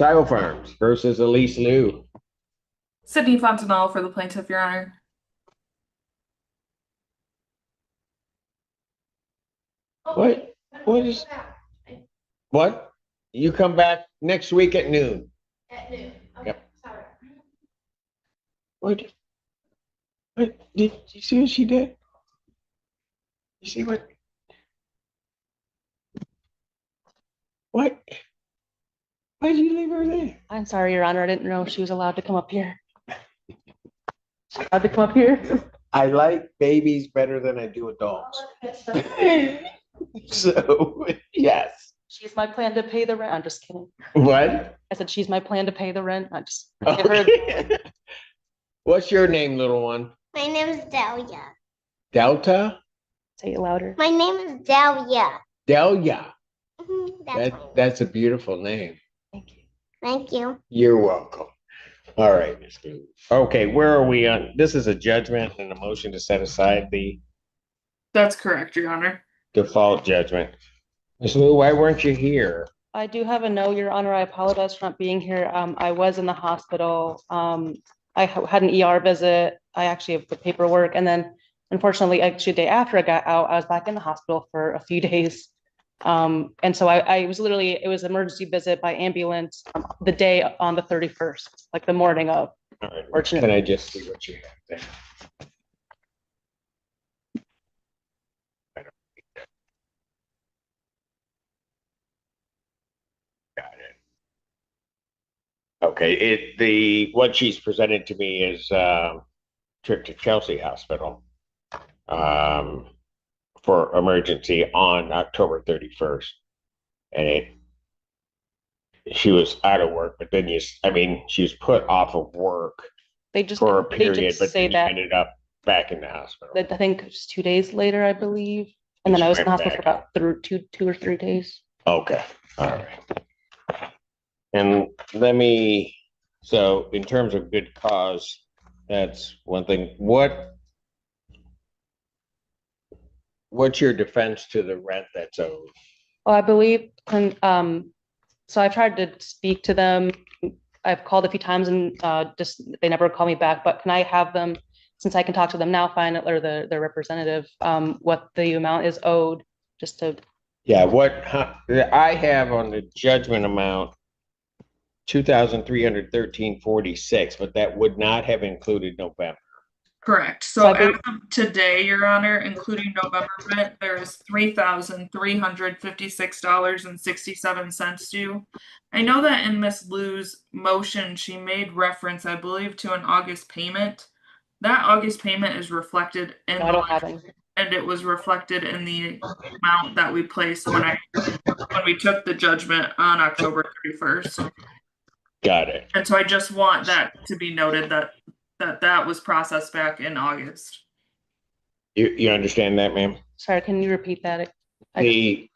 Sile Farms versus Elise Liu. Sydney Fontanelle for the plaintiff, Your Honor. What? What is? What? You come back next week at noon. At noon. Okay. Yep. Sorry. What? Did you see what she did? You see what? What? Why did you leave her there? I'm sorry, Your Honor. I didn't know she was allowed to come up here. Allowed to come up here? I like babies better than I do adults. So, yes. She's my plan to pay the rent. I'm just kidding. What? I said she's my plan to pay the rent. I just give her. Okay. What's your name, little one? My name is Delia. Delta? Say it louder. My name is Delia. Delia. That's That's a beautiful name. Thank you. Thank you. You're welcome. All right, Ms. Liu. Okay, where are we on? This is a judgment and a motion to set aside the That's correct, Your Honor. default judgment. Ms. Liu, why weren't you here? I do have a no, Your Honor. I apologize for not being here. I was in the hospital. I had an ER visit. I actually have the paperwork. And then unfortunately, actually the day after I got out, I was back in the hospital for a few days. And so I was literally, it was an emergency visit by ambulance the day on the 31st, like the morning of. All right, Fortunate. can I just see what you have there? Got it. Okay, what she's presented to me is trip to Chelsea Hospital for emergency on October 31st. And she was out of work, but then she was put off of work They just for a they period, just but say then you that ended up back in the hospital. I think it was 2 days later, I believe. And then I was in the hospital for about two or 3 days. Okay, all right. And so in terms of good cause, that's one thing. What's your defense to the rent that's owed? Well, I believe, so I tried to speak to them. I've called a few times and just they never call me back, but can I have them, since I can talk to them now, find out, or their representative, what the amount is owed, just to. Yeah, I have on the judgment amount, $2,313.46, but that would not have included November. Correct. So as of today, Your Honor, including November rent, there is $3,356.67 due. I know that in Miss Liu's motion, she made reference, I believe, to an August payment. That August payment is reflected in I don't have any. and it was reflected in the amount that we placed when we took the judgment on October 31st. Got it. And so I just want that to be noted that was processed back in August. You understand that, ma'am? Sorry, can you repeat that? You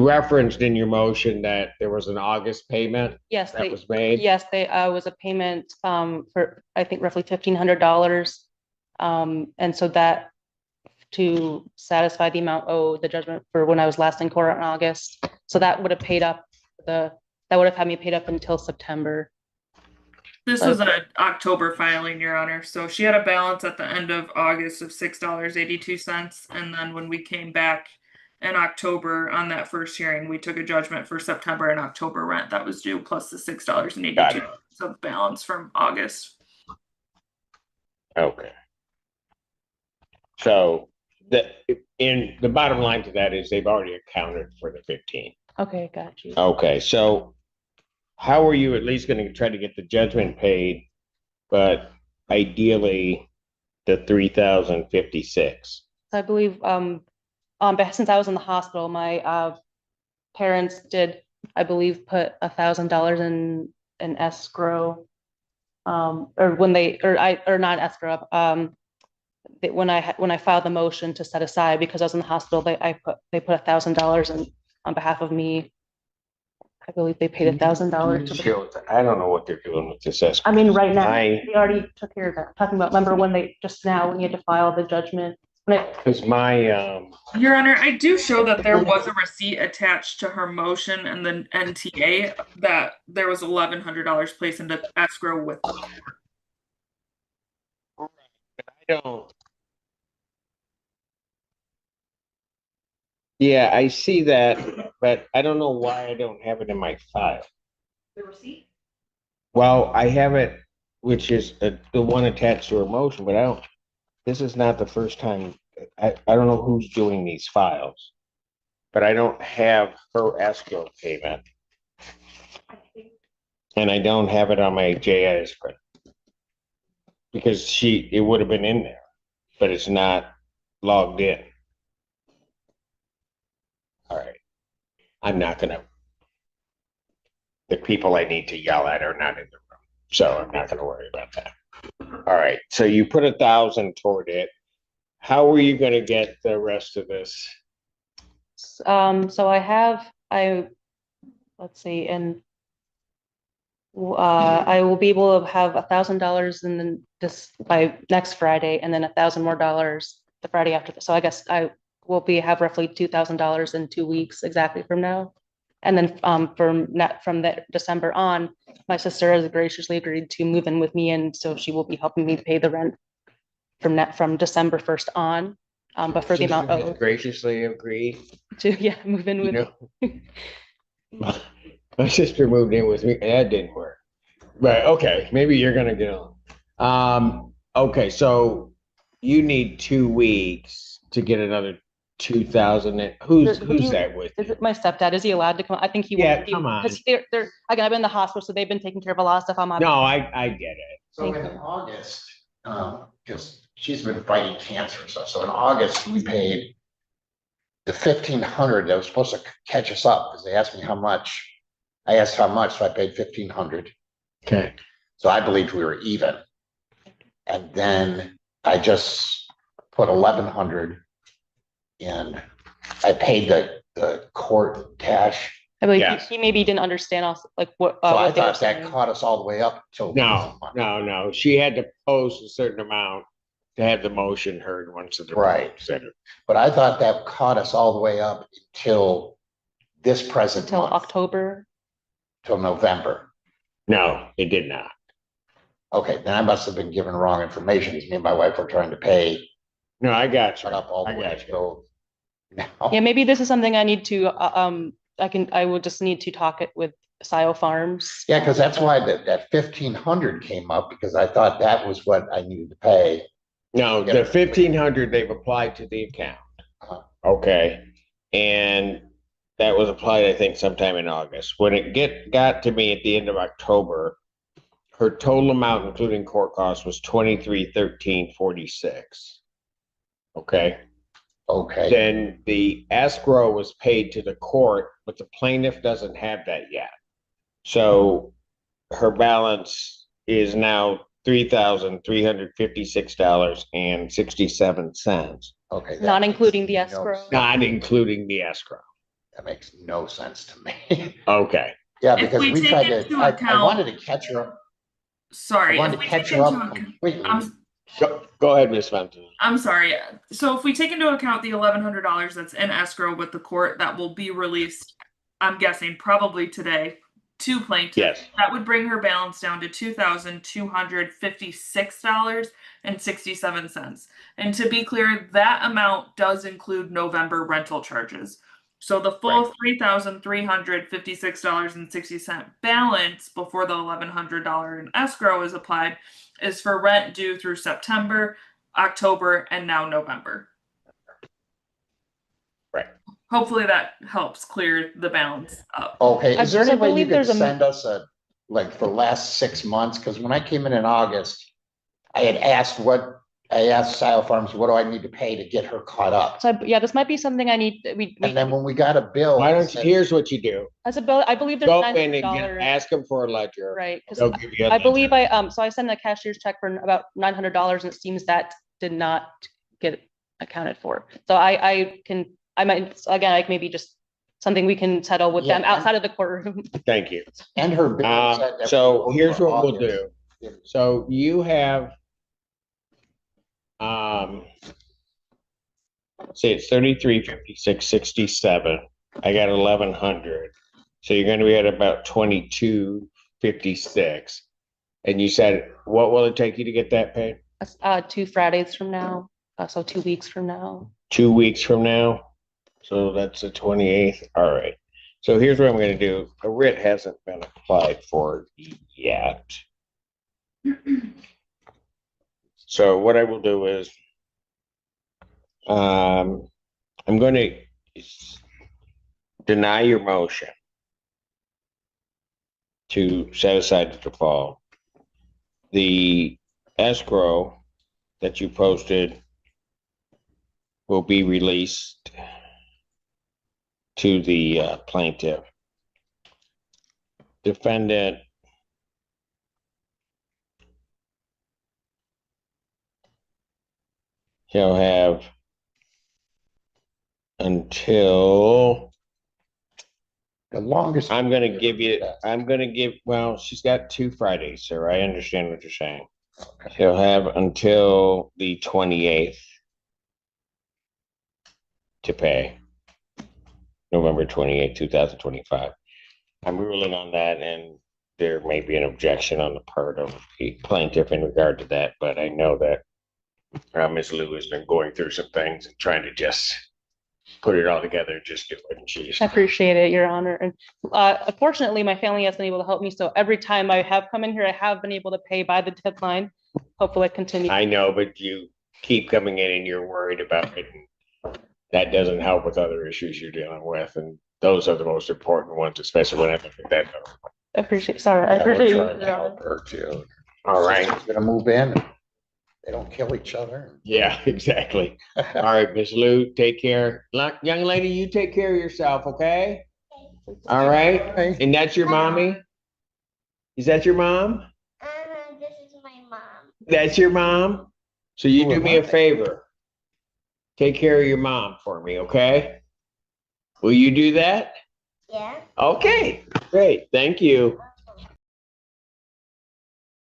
referenced in your motion that there was an August payment Yes, that was made. Yes, they was a payment for I think roughly $1,500. And so that to satisfy the amount owed, the judgment for when I was last in court in August. So that would have paid up that would have had me paid up until September. This was an October filing, Your Honor. So she had a balance at the end of August of $6.82. And then when we came back in October on that first hearing, we took a judgment for September and October rent that was due plus the $6.82 of balance from August. Okay. So in the bottom line to that is they've already accounted for the 15. Okay, got you. Okay, so how are you at least going to try to get the judgment paid, but ideally the $3,056? I believe since I was in the hospital, my parents did, I believe, put $1,000 in escrow, or not escrow. When I filed the motion to set aside because I was in the hospital, they put $1,000 on behalf of me. I believe they paid $1,000. I don't know what they're doing with this escrow. I mean, right now they already took care of that. Talking about, remember when you had to file the judgment Because my, Your Honor, I do show that there was a receipt attached to her motion and the NTA that there was $1,100 placed into escrow with the court. I don't. Yeah, I see that, but I don't know why I don't have it in my file. The receipt? Well, I have it, which is the one attached to her motion, but I don't, this is not the first time. I don't know who's doing these files, but I don't have her escrow payment. And I don't have it on my JIS print. Because it would have been in there, but it's not logged in. All right. I'm not gonna, the people I need to yell at are not in the room, so I'm not gonna worry about that. All right, so you put 1,000 toward it. How are you gonna get the rest of this? So let's see, and I will be able to have $1,000 and then this by next Friday, and then $1,000 more the Friday after. So I guess I will have roughly $2,000 in 2 weeks exactly from now. And then from that December on, my sister has graciously agreed to move in with me, and so she will be helping me pay the rent from December 1st on. But for the amount owed, Graciously agree. to move in with me. My sister moved in with me. That didn't work. Right. Okay. Maybe you're gonna get on. Okay. So you need 2 weeks to get another 2,000. Who's that with? Is it my stepdad? Is he allowed to come? I think he will. Yeah, come on. Because they're again, I've been in the hospital, so they've been taking care of a lot of stuff on my. No, I get it. So Thank in you. August, because she's been fighting cancer and stuff, so in August, we paid the 1,500 that was supposed to catch us up, because they asked me how much. I asked how much, so I paid 1,500. Okay. So I believed we were even. And then I just put 1,100 in. I paid the court cash. I believe Yes. he maybe didn't understand us like what. So I what they were thought that saying. caught us all the way up till. No. She had to post a certain amount to have the motion heard once the Right. But I thought that caught us all the way up until this present Until month, October. till November. No, it did not. Okay, then I must have been given wrong information, because me and my wife were trying to pay No, I got you. shut up all the I way. got you. So now, Yeah, maybe this is something I need to. I will just need to talk it with Scio Farms. yeah, because that's why that 1,500 came up, because I thought that was what I needed to pay. No, the 1,500 they've applied to the account. Uh-huh. Okay. And that was applied, I think, sometime in August. When it got to me at the end of October, her total amount, including court costs, was 23,1346. Okay. Okay, Then the escrow was paid to the court, but the plaintiff doesn't have that yet. So her balance is now $3,356.67. okay. that Not makes including the no escrow. sense. Not including the escrow. That makes no sense to me. Okay. Yeah, If because we we take tried into to, I account- wanted to catch her up. I Sorry, if wanted we to catch take her into up account, completely. Go ahead, Ms. Fenton. I'm sorry. So if we take into account the $1,100 that's in escrow with the court that will be released, I'm guessing probably today to plaintiff, Yes. that would bring her balance down to $2,256.67. And to be clear, that amount does include November rental charges. So the full $3,356.60 balance before the $1,100 in escrow is applied is for rent due through September, October, and now November. Right. Hopefully that helps clear the balance up. Okay, is there I any way you believe could there's a- send us like for the last 6 months? Because when I came in August, I had asked Scio Farms, what do I need to pay to get her caught up? So yeah, this might be something I need. And then when we got a bill. Why it don't you, said- here's what you do. As a bill, I believe there's Go in and $900. ask them for a ledger. Right, because They'll give you a I ledger. believe so I sent a cashier's check for about $900, and it seems that did not get accounted for. So I might, again, like maybe just something we can settle with them Yeah. outside of the courtroom. Thank you. And her bill said that So we here's for what we'll August. do. So you have, say it's 3356.67. I got 1100. So you're going to be at about 2256. And you said, what will it take you to get that paid? 2 Fridays from now, so 2 weeks from now. 2 weeks from now. So that's the 28th. All right. So here's what I'm going to do. A writ hasn't been applied for yet. So what I will do is, I'm going to deny your motion to set aside the default. The escrow that you posted will be released to the plaintiff. Defendant shall have until The longest. I'm going to give, well, she's got 2 Fridays, sir. I understand what you're saying. Okay. She'll have until the 28th to pay. November 28th, 2025. I'm ruling on that, and there may be an objection on the part of the plaintiff in regard to that, but I know that Ms. Lou has been going through some things and trying to just put it all together, just do it, and she's. I appreciate it, Your Honor. And unfortunately, my family has been able to help me. So every time I have come in here, I have been able to pay by the deadline. Hopefully, I continue. I know, but you keep coming in and you're worried about it. And that doesn't help with other issues you're dealing with, and those are the most important ones, especially when I look at that. I appreciate. Sorry, I Yeah, we're appreciate you. trying to Your help Honor. her too. All right. She's gonna move in. They don't kill each other. Yeah, exactly. All right, Miss Lou, take care. Young lady, you take care of yourself, okay? All right. Okay. And that's your mommy? Is that your mom? This is my mom. That's your mom? So you Who do am me a I? favor. Take care of your mom for me, okay? Will you do that? Yeah. Okay, great. Thank you.